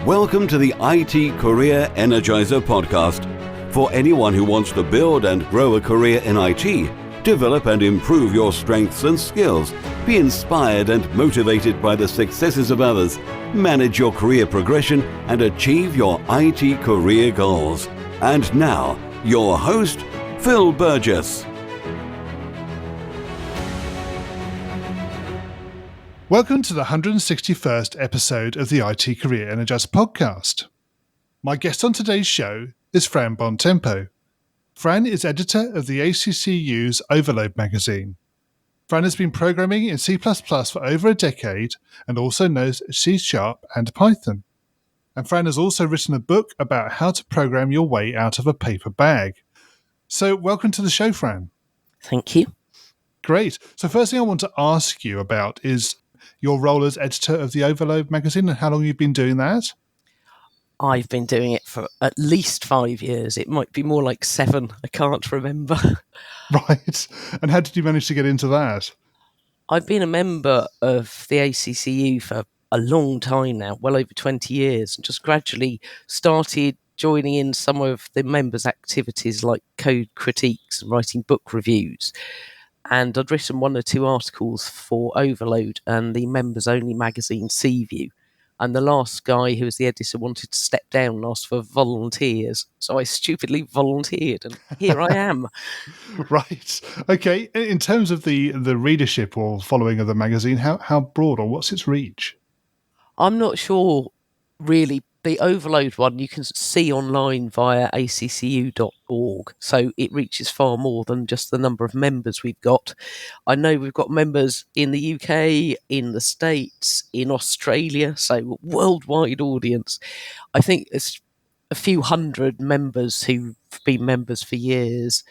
Welcome to the IT Career Energizer podcast. For anyone who wants to build and grow a career in IT, develop and improve your strengths and skills, be inspired and motivated by the successes of others, manage your career progression, and achieve your IT career goals. And now, your host, Phil Burgess. Welcome to the 161st episode of the IT Career Energizer podcast. My guest on today's show is Fran Buontempo. Fran is editor of the ACCU's Overload magazine. Fran has been programming in C++ for over a decade and also knows C# and Python. And Fran has also written a book about how to program your way out of a paper bag. So welcome to the show, Fran. Thank you. Great. So first thing I want to ask you about is your role as editor of the Overload magazine and how long you've been doing that? I've been doing it for at least 5 years. It might be more like 7. I can't remember. Right. And how did you manage to get into that? I've been a member of the ACCU for a long time now, well over 20 years, and just gradually started joining in some of the members' activities like code critiques and writing book reviews. And I'd written 1 or 2 articles for Overload and the members-only magazine Seaview. And the last guy who was the editor wanted to step down and asked for volunteers. So I stupidly volunteered, and here I am. Right. Okay. In terms of the readership or following of the magazine, how broad or what's its reach? I'm not sure, really. The Overload one you can see online via accu.org, so it reaches far more than just the number of members we've got. I know we've got members in the UK, in the States, in Australia, so worldwide audience. I think it's a few hundred members who've been members for years,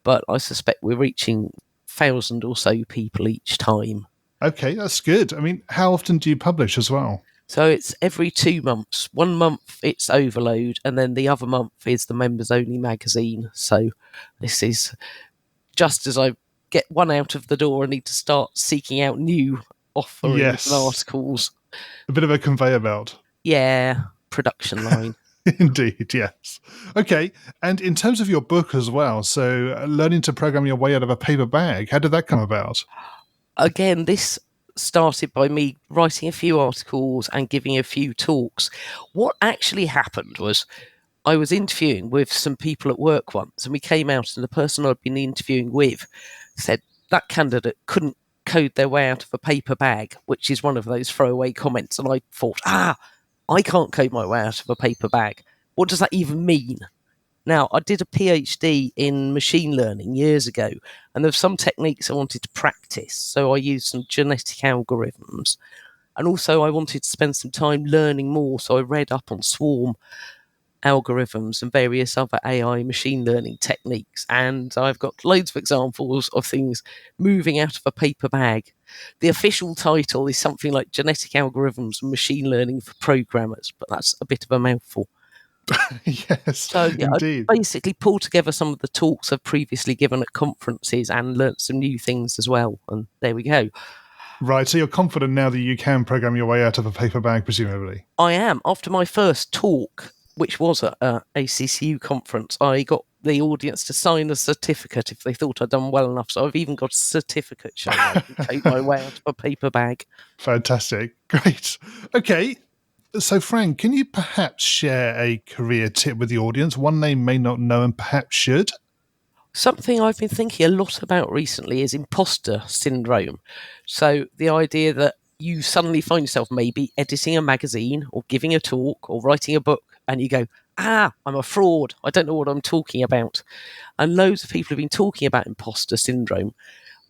but I suspect we're reaching 1,000 or so people each time. Okay, that's good. I mean, how often do you publish as well? So it's every 2 months. 1 month it's Overload, and then the other month is the members-only magazine. So this is just as I get one out of the door, I need to start seeking out new offerings and articles. A bit of a conveyor belt. Yeah, production line. Indeed, yes. Okay, and in terms of your book as well, so learning to program your way out of a paper bag, how did that come about? Again, this started by me writing a few articles and giving a few talks. What actually happened was I was interviewing with some people at work once, and we came out and the person I'd been interviewing with said that candidate couldn't code their way out of a paper bag, which is one of those throwaway comments. And I thought, I can't code my way out of a paper bag. What does that even mean? Now, I did a PhD in machine learning years ago, and there were some techniques I wanted to practice. So I used some genetic algorithms. And also I wanted to spend some time learning more. So I read up on swarm algorithms and various other AI machine learning techniques. And I've got loads of examples of things moving out of a paper bag. The official title is something like Genetic Algorithms and Machine Learning for Programmers, but that's a bit of a mouthful. Yes, so indeed. I basically pulled together some of the talks I've previously given at conferences and learnt some new things as well. And there we go. Right, so you're confident now that you can program your way out of a paper bag, presumably? I am. After my first talk, which was at an ACCU conference, I got the audience to sign a certificate if they thought I'd done well enough. So I've even got a certificate showing I can code my way out of a paper bag. Fantastic. Great. Okay. So, Fran, can you perhaps share a career tip with the audience, one they may not know and perhaps should? Something I've been thinking a lot about recently is imposter syndrome. So the idea that you suddenly find yourself maybe editing a magazine or giving a talk or writing a book and you go, I'm a fraud. I don't know what I'm talking about. And loads of people have been talking about imposter syndrome.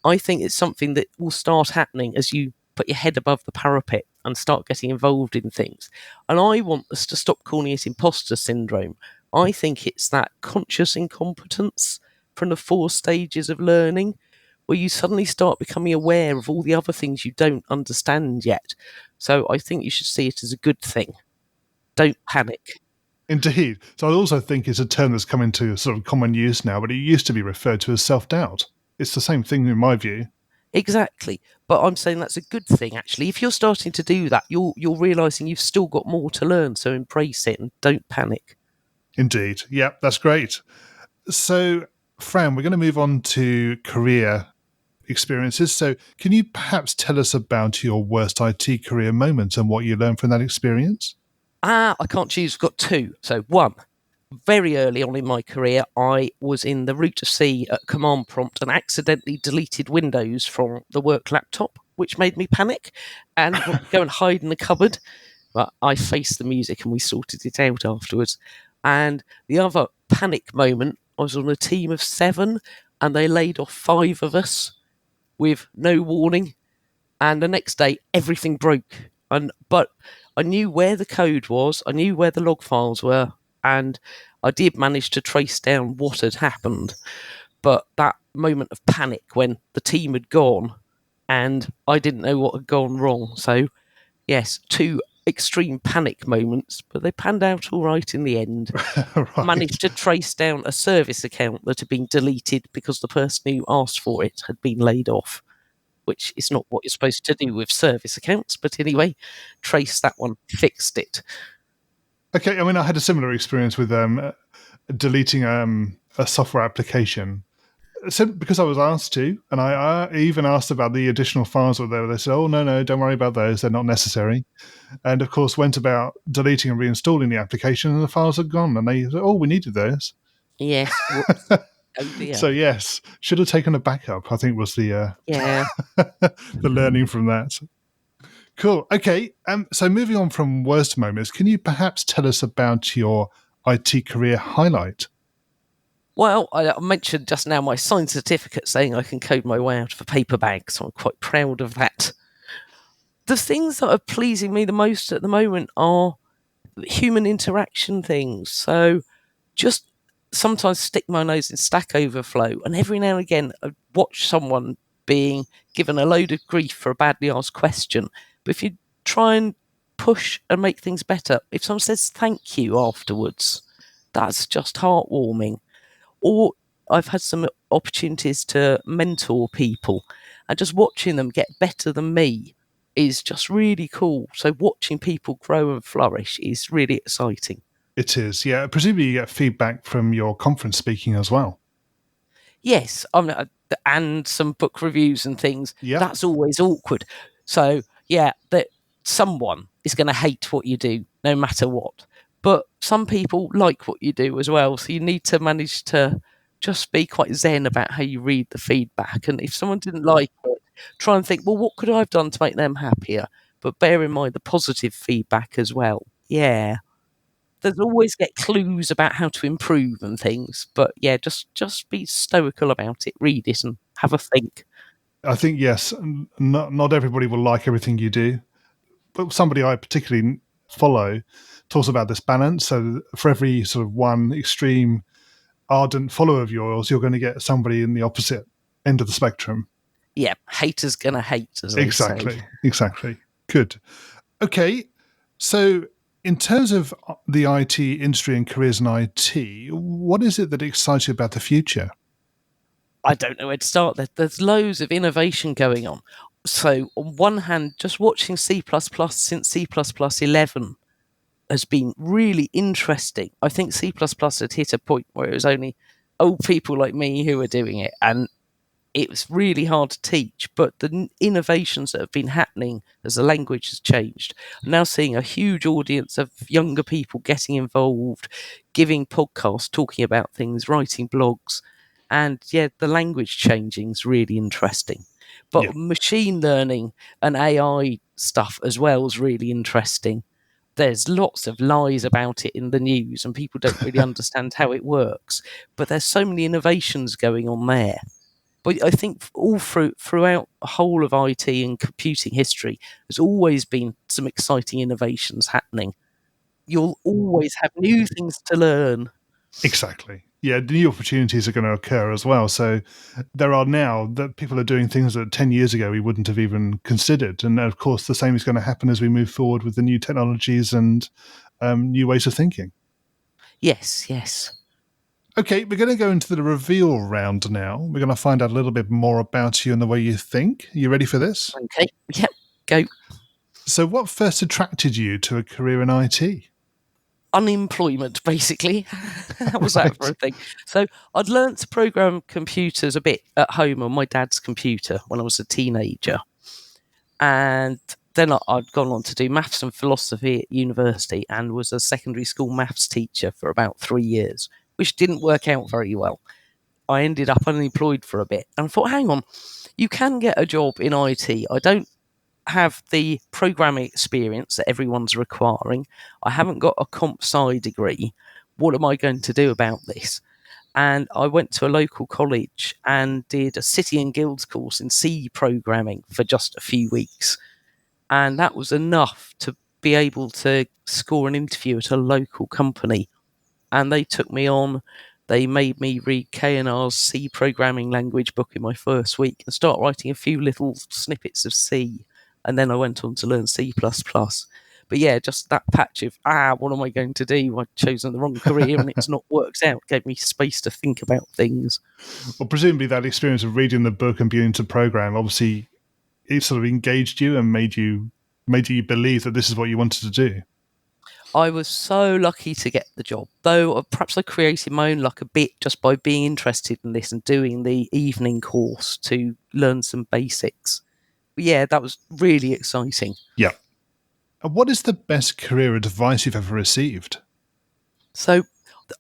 I think it's something that will start happening as you put your head above the parapet and start getting involved in things. And I want us to stop calling it imposter syndrome. I think it's that conscious incompetence from the 4 stages of learning, where you suddenly start becoming aware of all the other things you don't understand yet. So I think you should see it as a good thing. Don't panic. Indeed. So I also think it's a term that's come into sort of common use now, but it used to be referred to as self-doubt. It's the same thing in my view. Exactly. But I'm saying that's a good thing, actually. If you're starting to do that, you're realising you've still got more to learn. So embrace it and don't panic. Indeed. Yeah, that's great. So, Fran, we're going to move on to career experiences. So, can you perhaps tell us about your worst IT career moment and what you learned from that experience? I can't choose. I've got two. So, one, very early on in my career, I was in the root of C at command prompt and accidentally deleted Windows from the work laptop, which made me panic and go and hide in the cupboard. But I faced the music and we sorted it out afterwards. And the other panic moment, I was on a team of 7 and they laid off 5 of us with no warning. And the next day, everything broke. But I knew where the code was, I knew where the log files were, and I did manage to trace down what had happened. But that moment of panic when the team had gone and I didn't know what had gone wrong. So, yes, 2 extreme panic moments, but they panned out all right in the end. Right. Managed to trace down a service account that had been deleted because the person who asked for it had been laid off, which is not what you're supposed to do with service accounts. But anyway, traced that one, fixed it. Okay, I mean, I had a similar experience with deleting a software application. So, because I was asked to, and I even asked about the additional files that were there. They said, "Oh, no, don't worry about those; they're not necessary." And of course, went about deleting and reinstalling the application, and the files are gone. And they said, "Oh, we needed those." Yes. Whoops. Oh dear. So yes, should have taken a backup. I think was the Yeah. the learning from that. Cool. Okay. So moving on from worst moments, can you perhaps tell us about your IT career highlight? Well, I mentioned just now my signed certificate saying I can code my way out of a paper bag, so I'm quite proud of that. The things that are pleasing me the most at the moment are human interaction things. So just sometimes stick my nose in Stack Overflow, and every now and again I watch someone being given a load of grief for a badly asked question. But if you try and push and make things better, if someone says thank you afterwards, that's just heartwarming. Or I've had some opportunities to mentor people, and just watching them get better than me is just really cool. So watching people grow and flourish is really exciting. It is, yeah. Presumably you get feedback from your conference speaking as well. Yes, and some book reviews and things. Yeah. That's always awkward. So yeah, that someone is going to hate what you do, no matter what. But some people like what you do as well. So you need to manage to just be quite zen about how you read the feedback. And if someone didn't like it, try and think, well, what could I have done to make them happier? But bear in mind the positive feedback as well. Yeah. There's always get clues about how to improve and things, but yeah, just be stoical about it. Read it and have a think. I think, yes, not everybody will like everything you do. But somebody I particularly follow talks about this balance. So for every sort of one extreme ardent follower of yours, you're going to get somebody in the opposite end of the spectrum. Yeah, haters gonna hate, as they say. Exactly. Good. Okay, so in terms of the IT industry and careers in IT, what is it that excites you about the future? I don't know where to start. There's loads of innovation going on. So on one hand, just watching C++ since C++11 has been really interesting. I think C++ had hit a point where it was only old people like me who were doing it, and it was really hard to teach. But the innovations that have been happening as the language has changed, I'm now seeing a huge audience of younger people getting involved, giving podcasts, talking about things, writing blogs. And yeah, the language changing is really interesting. But Yeah. machine learning and AI stuff as well is really interesting. There's lots of lies about it in the news and people don't really understand how it works. But there's so many innovations going on there. But I think all throughout the whole of IT and computing history, there's always been some exciting innovations happening. You'll always have new things to learn. Exactly. Yeah, new opportunities are going to occur as well. So there are now that people are doing things that 10 years ago we wouldn't have even considered. And of course, the same is going to happen as we move forward with the new technologies and new ways of thinking. Yes, yes. Okay, we're going to go into the reveal round now. We're going to find out a little bit more about you and the way you think. Are you ready for this? Okay, yep, go. So, what first attracted you to a career in IT? Unemployment, basically. How was that for a thing? So I'd learnt to program computers a bit at home on my dad's computer when I was a teenager. And then I'd gone on to do maths and philosophy at university and was a secondary school maths teacher for about 3 years, which didn't work out very well. I ended up unemployed for a bit and I thought, hang on, you can get a job in IT. I don't have the programming experience that everyone's requiring. I haven't got a comp sci degree. What am I going to do about this? And I went to a local college and did a City and Guilds course in C programming for just a few weeks. And that was enough to be able to score an interview at a local company. And they took me on. They made me read K&R's C programming language book in my first week and start writing a few little snippets of C. And then I went on to learn C++. But yeah, just that patch of, what am I going to do? I've chosen the wrong career and it's not worked out. Gave me space to think about things. Well, presumably that experience of reading the book and beginning to program, obviously it sort of engaged you and made you believe that this is what you wanted to do. I was so lucky to get the job, though perhaps I created my own luck a bit just by being interested in this and doing the evening course to learn some basics. But yeah, that was really exciting. Yeah. And what is the best career advice you've ever received? So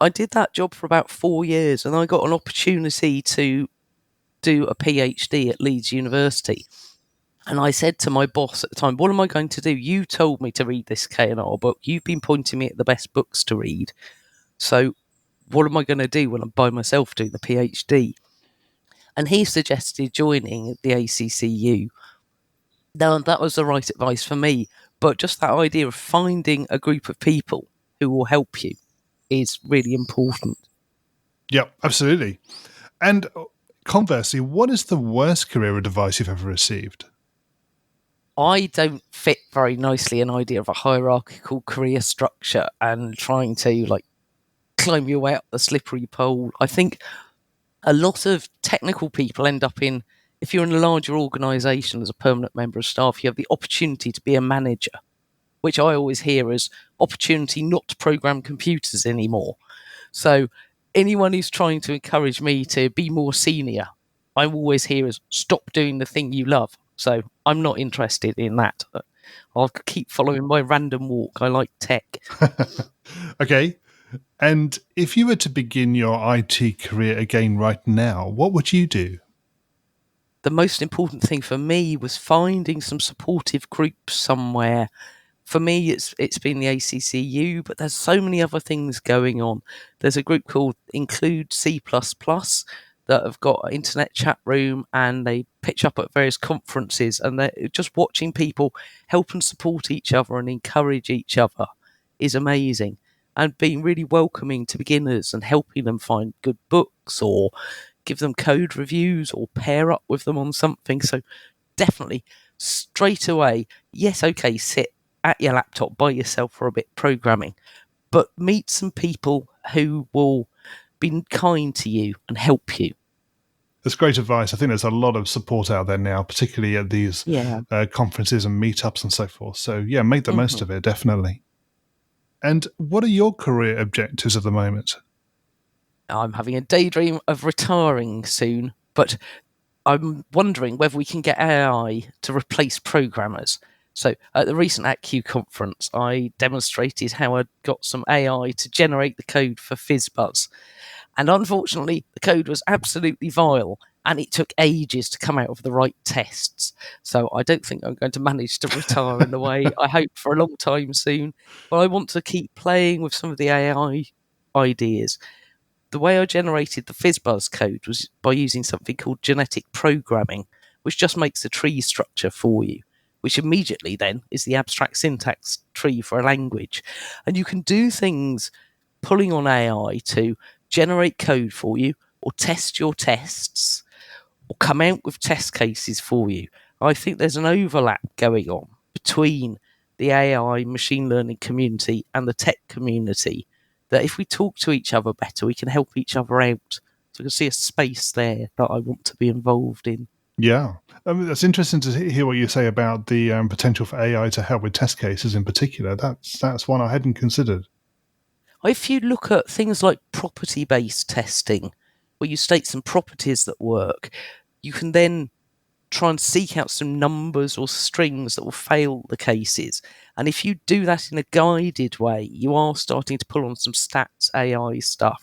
I did that job for about 4 years and I got an opportunity to do a PhD at Leeds University. And I said to my boss at the time, what am I going to do? You told me to read this K&R book. You've been pointing me at the best books to read. So what am I going to do when I'm by myself doing the PhD? And he suggested joining the ACCU. Now, that was the right advice for me. But just that idea of finding a group of people who will help you is really important. Yeah, absolutely. And conversely, what is the worst career advice you've ever received? I don't fit very nicely an idea of a hierarchical career structure and trying to climb your way up the slippery pole. I think a lot of technical people end up in, if you're in a larger organisation as a permanent member of staff, you have the opportunity to be a manager, which I always hear as opportunity not to program computers anymore. So anyone who's trying to encourage me to be more senior, I always hear as stop doing the thing you love. So I'm not interested in that. I'll keep following my random walk. I like tech. Okay. And if you were to begin your IT career again right now, what would you do? The most important thing for me was finding some supportive groups somewhere. For me, it's been the ACCU, but there's so many other things going on. There's a group called Include C++ that have got an internet chat room and they pitch up at various conferences and they're just watching people help and support each other and encourage each other is amazing. And being really welcoming to beginners and helping them find good books or give them code reviews or pair up with them on something. So definitely straight away, yes, okay, sit at your laptop by yourself for a bit programming, but meet some people who will be kind to you and help you. That's great advice. I think there's a lot of support out there now, particularly at these conferences and meetups and so forth. So yeah, make the most of it, definitely. And what are your career objectives at the moment? I'm having a daydream of retiring soon, but I'm wondering whether we can get AI to replace programmers. So at the recent ACCU conference, I demonstrated how I'd got some AI to generate the code for FizzBuzz. And unfortunately, the code was absolutely vile and it took ages to come out of the right tests. So I don't think I'm going to manage to retire in the way I hope for a long time soon. But I want to keep playing with some of the AI ideas. The way I generated the FizzBuzz code was by using something called genetic programming, which just makes a tree structure for you, which immediately then is the abstract syntax tree for a language. And you can do things pulling on AI to generate code for you or test your tests or come out with test cases for you. I think there's an overlap going on between the AI machine learning community and the tech community that if we talk to each other better, we can help each other out. So I can see a space there that I want to be involved in. Yeah. That's interesting to hear what you say about the potential for AI to help with test cases in particular. That's one I hadn't considered. If you look at things like property-based testing, where you state some properties that work, you can then try and seek out some numbers or strings that will fail the cases. And if you do that in a guided way, you are starting to pull on some stats AI stuff.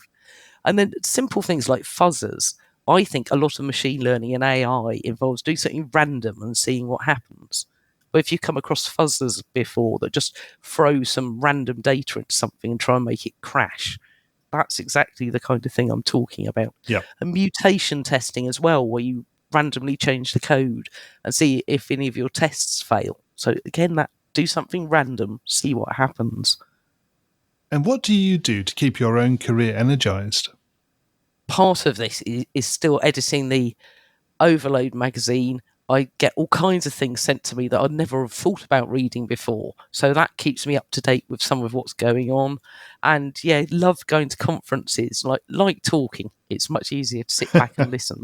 And then simple things like fuzzers. I think a lot of machine learning and AI involves doing something random and seeing what happens. But if you come across fuzzers before that just throw some random data into something and try and make it crash, that's exactly the kind of thing I'm talking about. Yeah. And mutation testing as well, where you randomly change the code and see if any of your tests fail. So again, do something random, see what happens. And what do you do to keep your own career energized? Part of this is still editing the Overload magazine. I get all kinds of things sent to me that I'd never have thought about reading before. So that keeps me up to date with some of what's going on. And yeah, love going to conferences, like talking. It's much easier to sit back and listen.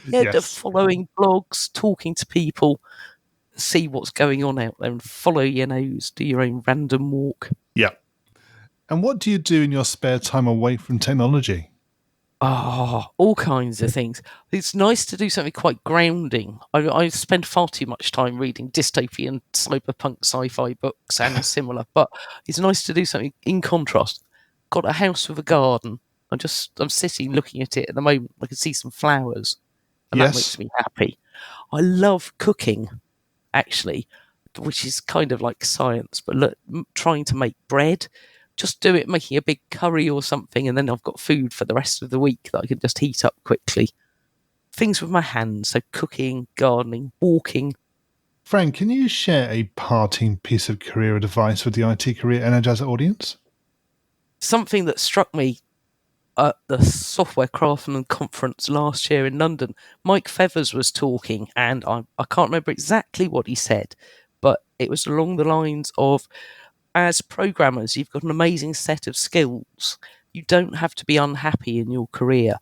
Yes. Following blogs, talking to people, see what's going on out there and follow your nose, do your own random walk. Yeah. And what do you do in your spare time away from technology? All kinds of things. It's nice to do something quite grounding. I spend far too much time reading dystopian cyberpunk sci-fi books and similar, but it's nice to do something in contrast. Got a house with a garden. I'm sitting looking at it at the moment. I can see some flowers, and that makes me happy. I love cooking, actually, which is kind of like science, but trying to make bread. Just do it making a big curry or something, and then I've got food for the rest of the week that I can just heat up quickly. Things with my hands, so cooking, gardening, walking. Fran, can you share a parting piece of career advice with the IT Career Energizer audience? Something that struck me at the Software Craftsman Conference last year in London, Mike Feathers was talking, and I can't remember exactly what he said, but it was along the lines of, as programmers, you've got an amazing set of skills. You don't have to be unhappy in your career.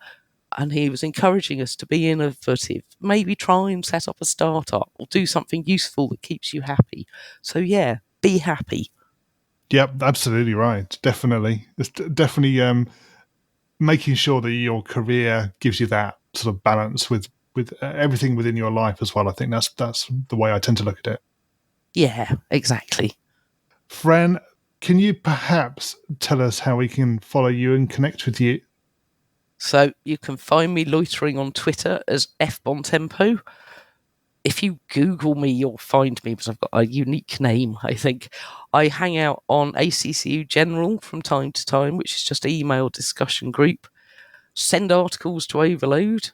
And he was encouraging us to be innovative, maybe try and set up a startup or do something useful that keeps you happy. So yeah, be happy. Yep, absolutely right. Definitely. It's definitely making sure that your career gives you that sort of balance with everything within your life as well. I think that's the way I tend to look at it. Yeah, exactly. Fran, can you perhaps tell us how we can follow you and connect with you? So you can find me loitering on Twitter as Buontempo. If you Google me, you'll find me because I've got a unique name, I think. I hang out on ACCU General from time to time, which is just an email discussion group. Send articles to Overload.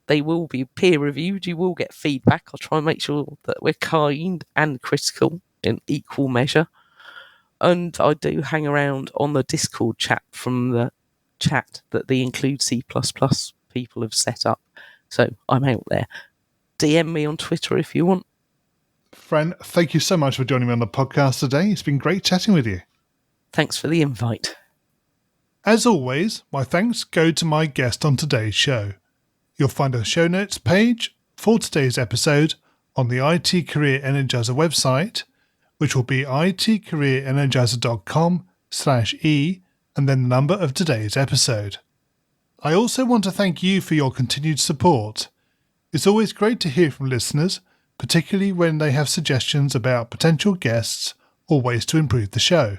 They will be peer-reviewed. You will get feedback. I'll try and make sure that we're kind and critical in equal measure. And I do hang around on the Discord chat from the chat that the Include C++ people have set up. So I'm out there. DM me on Twitter if you want. Fran, thank you so much for joining me on the podcast today. It's been great chatting with you. Thanks for the invite. As always, my thanks go to my guest on today's show. You'll find a show notes page for today's episode on the IT Career Energizer website, which will be itcareerenergizer.com/e and then the number of today's episode. I also want to thank you for your continued support. It's always great to hear from listeners, particularly when they have suggestions about potential guests or ways to improve the show.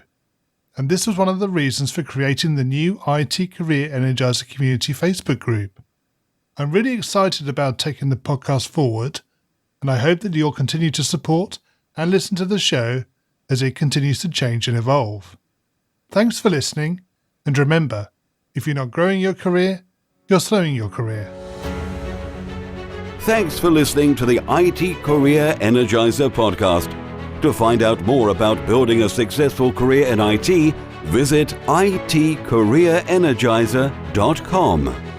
And this was one of the reasons for creating the new IT Career Energizer Community Facebook group. I'm really excited about taking the podcast forward, and I hope that you'll continue to support and listen to the show as it continues to change and evolve. Thanks for listening, and remember, if you're not growing your career, you're slowing your career. Thanks for listening to the IT Career Energizer podcast. To find out more about building a successful career in IT, visit itcareerenergizer.com.